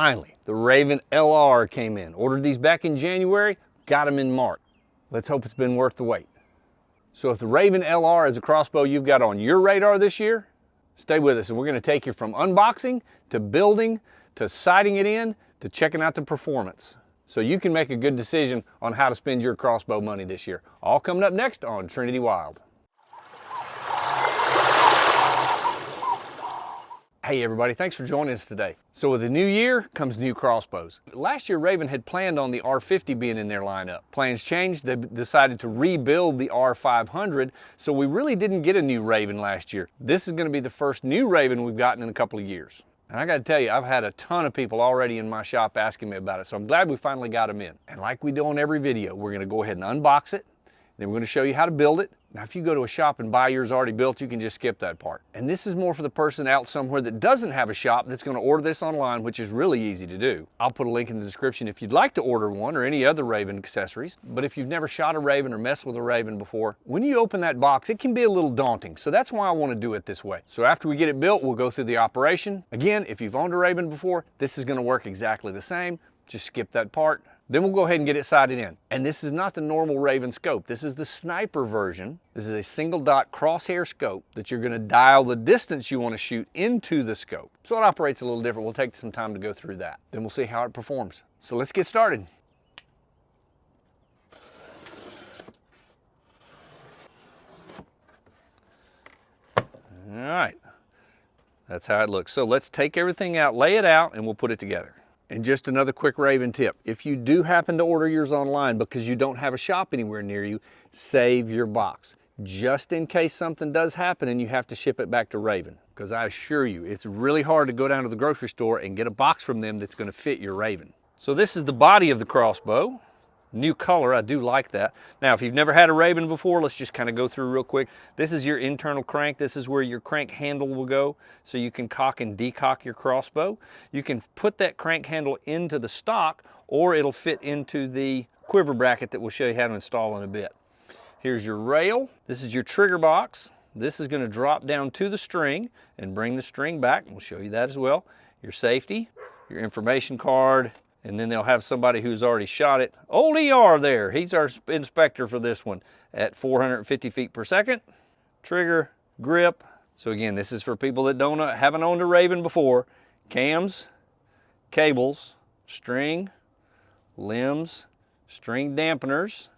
Finally, the Ravin LR came in. Ordered these back in January, got them in March. Let's hope it's been worth the wait. So if the Ravin LR is a crossbow you've got on your radar this year, stay with us and we're going to take you from unboxing to building to sighting it in to checking out the performance, so you can make a good decision on how to spend your crossbow money this year. All coming up next on Trinity Wild. Hey everybody, thanks for joining us today. So with the new year comes new crossbows. Last year Ravin had planned on the R50 being in their lineup. Plans changed, they decided to rebuild the R500, so we really didn't get a new Ravin last year. This is going to be the first new Ravin we've gotten in a couple of years. And I got to tell you, I've had a ton of people already in my shop asking me about it, so I'm glad we finally got them in. And like we do on every video, we're going to go ahead and unbox it, then we're going to show you how to build it. Now, if you go to a shop and buy yours already built, you can just skip that part. And this is more for the person out somewhere that doesn't have a shop that's going to order this online, which is really easy to do. I'll put a link in the description if you'd like to order one or any other Ravin accessories. But if you've never shot a Ravin or messed with a Ravin before, when you open that box, it can be a little daunting. So that's why I want to do it this way. So after we get it built, we'll go through the operation. Again, if you've owned a Ravin before, this is going to work exactly the same. Just skip that part. Then we'll go ahead and get it sighted in. And this is not the normal Ravin scope. This is the sniper version. This is a single dot crosshair scope that you're gonna dial the distance you wanna shoot into the scope. So it operates a little different. We'll take some time to go through that. Then we'll see how it performs. So let's get started. All right, that's how it looks. So let's take everything out, lay it out, and we'll put it together. And just another quick Ravin tip. If you do happen to order yours online because you don't have a shop anywhere near you, save your box. Just in case something does happen and you have to ship it back to Ravin. Because I assure you, it's really hard to go down to the grocery store and get a box from them that's going to fit your Ravin. So this is the body of the crossbow. New color, I do like that. Now, if you've never had a Ravin before, let's just kind of go through real quick. This is your internal crank. This is where your crank handle will go, so you can cock and decock your crossbow. You can put that crank handle into the stock, or it'll fit into the quiver bracket that we'll show you how to install in a bit. Here's your rail. This is your trigger box. This is going to drop down to the string and bring the string back. We'll show you that as well. Your safety, your information card, and then they'll have somebody who's already shot it. Old ER there, he's our inspector for this one at 450 feet per second. Trigger, grip. So again, this is for people that haven't owned a Ravin before. Cams, cables, string, limbs, string dampeners.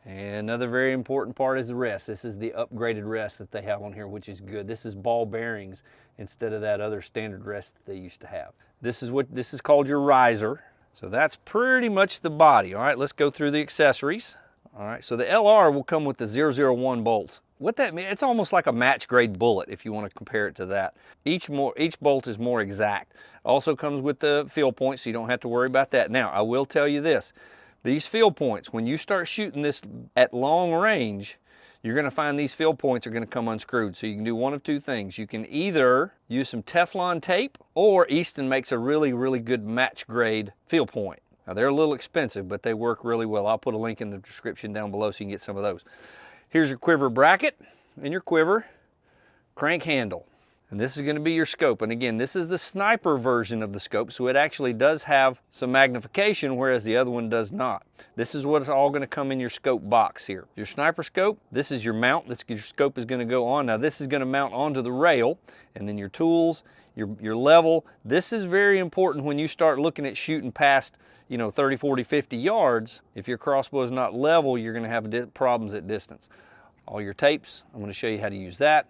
And another very important part is the rest. This is the upgraded rest that they have on here, which is good. This is ball bearings instead of that other standard rest that they used to have. This is called your riser. So that's pretty much the body. All right, let's go through the accessories. All right, so the LR will come with the 001 bolts. What that means, it's almost like a match grade bullet if you want to compare it to that. Each bolt is more exact. Also comes with the feel point, so you don't have to worry about that. Now, I will tell you this. These feel points, when you start shooting this at long range, you're going to find these feel points are going to come unscrewed. So you can do one of two things. You can either use some Teflon tape, or Easton makes a really, really good match grade feel point. Now they're a little expensive, but they work really well. I'll put a link in the description down below so you can get some of those. Here's your quiver bracket and your quiver crank handle. And this is going to be your scope. And again, this is the sniper version of the scope, so it actually does have some magnification, whereas the other one does not. This is what's all going to come in your scope box here. Your sniper scope, this is your mount that your scope is going to go on. Now this is going to mount onto the rail, and then your tools, your level. This is very important when you start looking at shooting past, 30, 40, 50 yards. If your crossbow is not level, you're going to have problems at distance. All your tapes, I'm going to show you how to use that.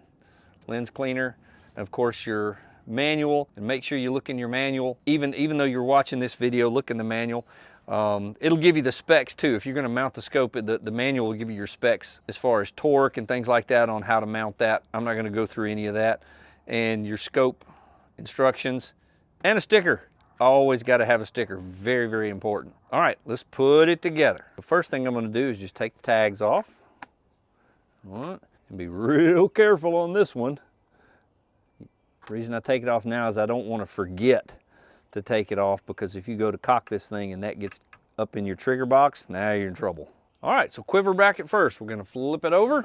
Lens cleaner. Of course, your manual, and make sure you look in your manual. Even though you're watching this video, look in the manual. It'll give you the specs too. If you're going to mount the scope, the manual will give you your specs as far as torque and things like that on how to mount that. I'm not going to go through any of that. And your scope instructions and a sticker. Always got to have a sticker. Very, very important. All right, let's put it together. The first thing I'm going to do is just take the tags off. All right, and be real careful on this one. The reason I take it off now is I don't want to forget to take it off, because if you go to cock this thing and that gets up in your trigger box, now you're in trouble. All right, so quiver bracket first. We're going to flip it over,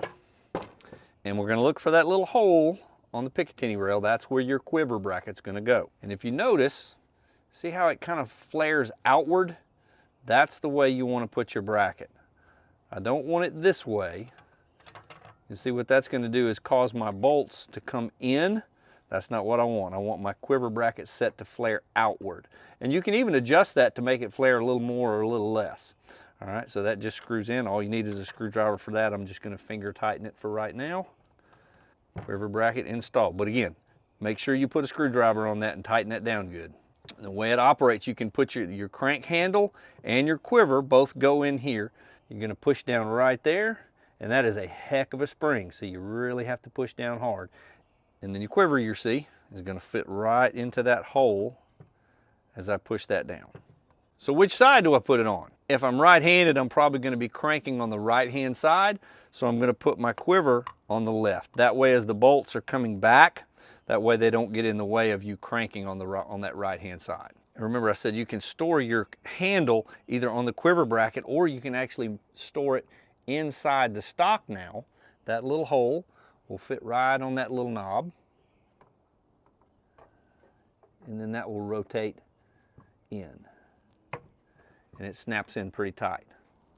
and we're going to look for that little hole on the Picatinny rail. That's where your quiver bracket's going to go. And if you notice, See how it kind of flares outward? That's the way you want to put your bracket. I don't want it this way. You see what that's going to do is cause my bolts to come in. That's not what I want. I want my quiver bracket set to flare outward. And you can even adjust that to make it flare a little more or a little less. All right, so that just screws in. All you need is a screwdriver for that. I'm just going to finger tighten it for right now. Quiver bracket installed. But again, make sure you put a screwdriver on that and tighten that down good. And the way it operates, you can put your crank handle and your quiver both go in here. You're going to push down right there, and that is a heck of a spring, so you really have to push down hard. And then your quiver, you see, is going to fit right into that hole as I push that down. So which side do I put it on? If I'm right-handed, I'm probably going to be cranking on the right-hand side, so I'm going to put my quiver on the left. That way, as the bolts are coming back, that way they don't get in the way of you cranking on that right-hand side. And remember, I said you can store your handle either on the quiver bracket, or you can actually store it inside the stock now. That little hole will fit right on that little knob, and then that will rotate in, and it snaps in pretty tight.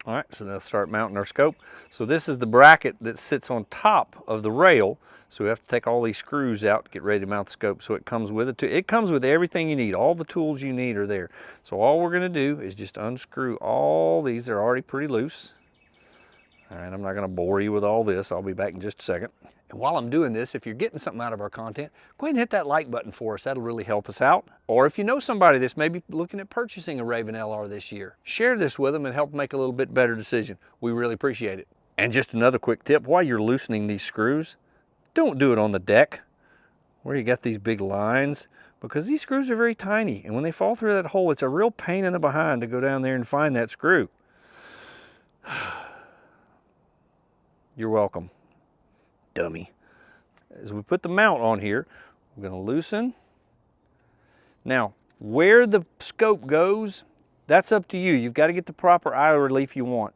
All right, so let's start mounting our scope. So this is the bracket that sits on top of the rail, so we have to take all these screws out to get ready to mount the scope. So it comes with it too. It comes with everything you need. All the tools you need are there. So all we're going to do is just unscrew all these. They're already pretty loose. All right, I'm not going to bore you with all this. I'll be back in just a second. And while I'm doing this, if you're getting something out of our content, go ahead and hit that like button for us. That'll really help us out. Or if you know somebody that's maybe looking at purchasing a Ravin LR this year, share this with them and help make a little bit better decision. We really appreciate it. And just another quick tip, while you're loosening these screws, don't do it on the deck where you got these big lines, because these screws are very tiny. And when they fall through that hole, it's a real pain in the behind to go down there and find that screw. You're welcome, dummy. As we put the mount on here, we're going to loosen. Now, where the scope goes, that's up to you. You've got to get the proper eye relief you want.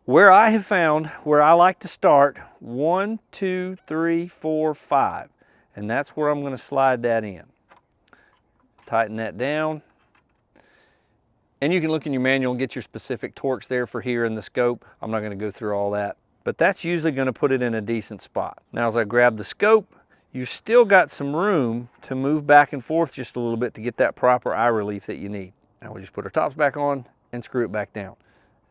Where I have found, where I like to start, 1, 2, 3, 4, 5. And that's where I'm going to slide that in. Tighten that down. And you can look in your manual and get your specific torques there for here in the scope. I'm not going to go through all that. But that's usually going to put it in a decent spot. Now as I grab the scope, you've still got some room to move back and forth just a little bit to get that proper eye relief that you need. Now we just put our tops back on and screw it back down.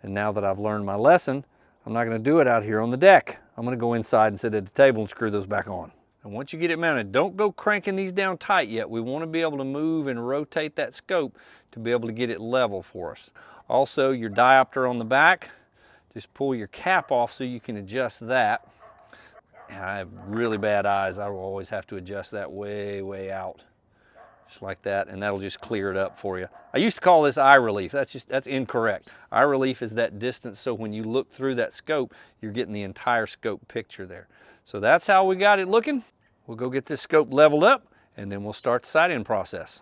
And now that I've learned my lesson, I'm not going to do it out here on the deck. I'm going to go inside and sit at the table and screw those back on. And once you get it mounted, don't go cranking these down tight yet. We want to be able to move and rotate that scope to be able to get it level for us. Also, your diopter on the back, just pull your cap off so you can adjust that. And I have really bad eyes. I will always have to adjust that way out. Just like that, and that'll just clear it up for you. I used to call this eye relief. That's incorrect. Eye relief is that distance, so when you look through that scope, you're getting the entire scope picture there. So that's how we got it looking. We'll go get this scope leveled up, and then we'll start the sight-in process.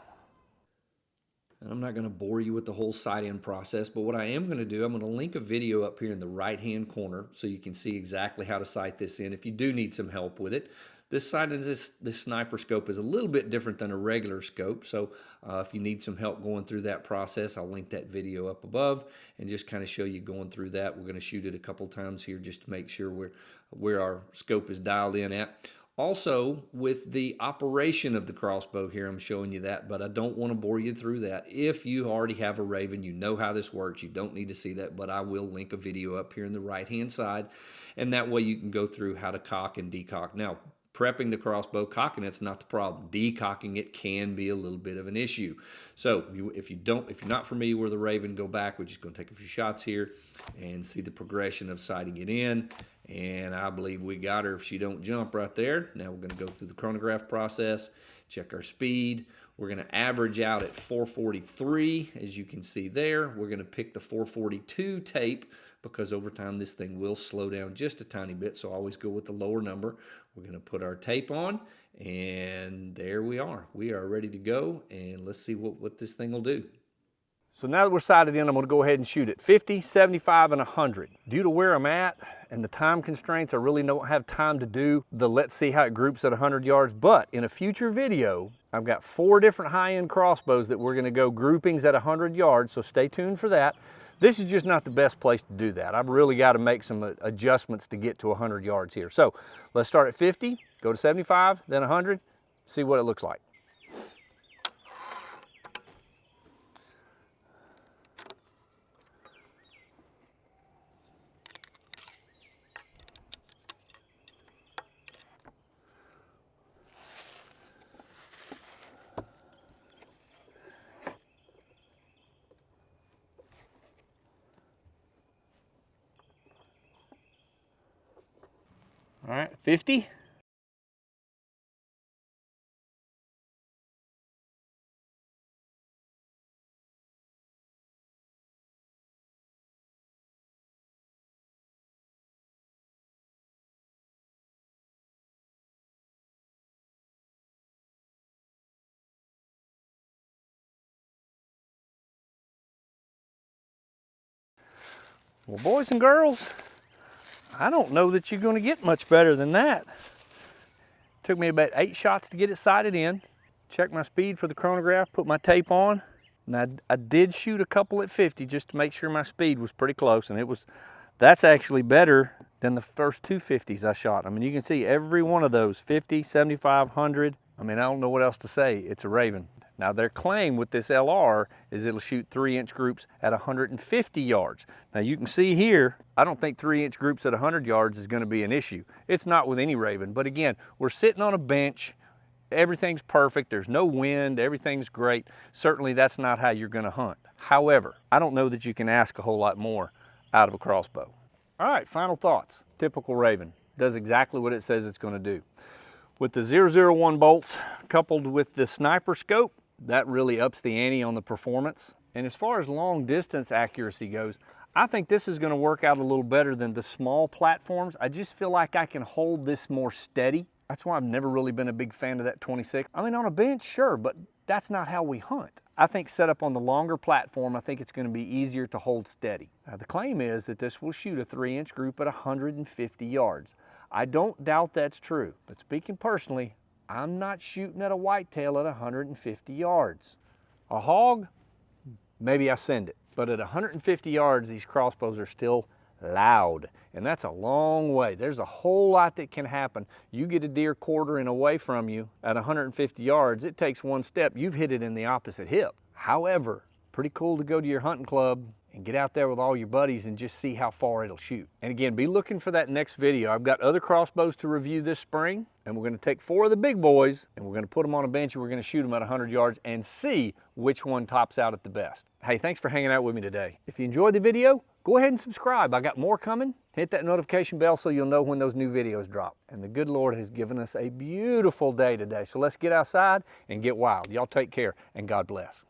And I'm not going to bore you with the whole sight-in process, but what I am going to do, I'm going to link a video up here in the right-hand corner so you can see exactly how to sight this in if you do need some help with it. This sniper scope is a little bit different than a regular scope, so if you need some help going through that process, I'll link that video up above and just kind of show you going through that. We're going to shoot it a couple times here just to make sure where our scope is dialed in at. Also, with the operation of the crossbow here, I'm showing you that, but I don't want to bore you through that. If you already have a Ravin, you know how this works. You don't need to see that, but I will link a video up here in the right-hand side, and that way you can go through how to cock and decock. Now, prepping the crossbow, cocking it's not the problem. Decocking it can be a little bit of an issue. So if you're not familiar with the Ravin, go back. We're just going to take a few shots here and see the progression of sighting it in. And I believe we got her if she don't jump right there. Now we're going to go through the chronograph process, check our speed. We're going to average out at 443, as you can see there. We're going to pick the 442 tape because over time this thing will slow down just a tiny bit, so always go with the lower number. We're going to put our tape on, and there we are. We are ready to go, and let's see what this thing will do. So now that we're sighted in, I'm going to go ahead and shoot it 50, 75, and 100. Due to where I'm at and the time constraints, I really don't have time to do the let's see how it groups at 100 yards, but in a future video, I've got 4 different high-end crossbows that we're gonna go groupings at 100 yards, so stay tuned for that. This is just not the best place to do that. I've really got to make some adjustments to get to 100 yards here. So let's start at 50, go to 75, then 100, see what it looks like. All right, 50. Well, boys and girls, I don't know that you're going to get much better than that. Took me about 8 shots to get it sighted in. Check my speed for the chronograph, put my tape on. And I did shoot a couple at 50 just to make sure my speed was pretty close, and that's actually better than the first 2 50s I shot. I mean, you can see every one of those, 50, 75, 100. I mean, I don't know what else to say. It's a Ravin. Now, their claim with this LR is it'll shoot 3-inch groups at 150 yards. Now, you can see here, I don't think 3-inch groups at 100 yards is going to be an issue. It's not with any Ravin, but again, we're sitting on a bench. Everything's perfect. There's no wind. Everything's great. Certainly, that's not how you're going to hunt. However, I don't know that you can ask a whole lot more out of a crossbow. All right, final thoughts. Typical Ravin. Does exactly what it says it's going to do. With the 001 bolts coupled with the sniper scope, that really ups the ante on the performance. And as far as long distance accuracy goes, I think this is going to work out a little better than the small platforms. I just feel like I can hold this more steady. That's why I've never really been a big fan of that 26. I mean, on a bench, sure, but that's not how we hunt. I think set up on the longer platform, I think it's going to be easier to hold steady. Now, the claim is that this will shoot a 3-inch group at 150 yards. I don't doubt that's true, but speaking personally, I'm not shooting at a whitetail at 150 yards. A hog, maybe I send it, but at 150 yards, these crossbows are still loud, and that's a long way. There's a whole lot that can happen. You get a deer quartering away from you at 150 yards, it takes one step, you've hit it in the opposite hip. However, pretty cool to go to your hunting club and get out there with all your buddies and just see how far it'll shoot. And again, be looking for that next video. I've got other crossbows to review this spring, and we're going to take 4 of the big boys and we're going to put them on a bench and we're going to shoot them at 100 yards and see which one tops out at the best. Hey, thanks for hanging out with me today. If you enjoyed the video, go ahead and subscribe. I got more coming. Hit that notification bell so you'll know when those new videos drop. And the good Lord has given us a beautiful day today. So let's get outside and get wild. Y'all take care and God bless.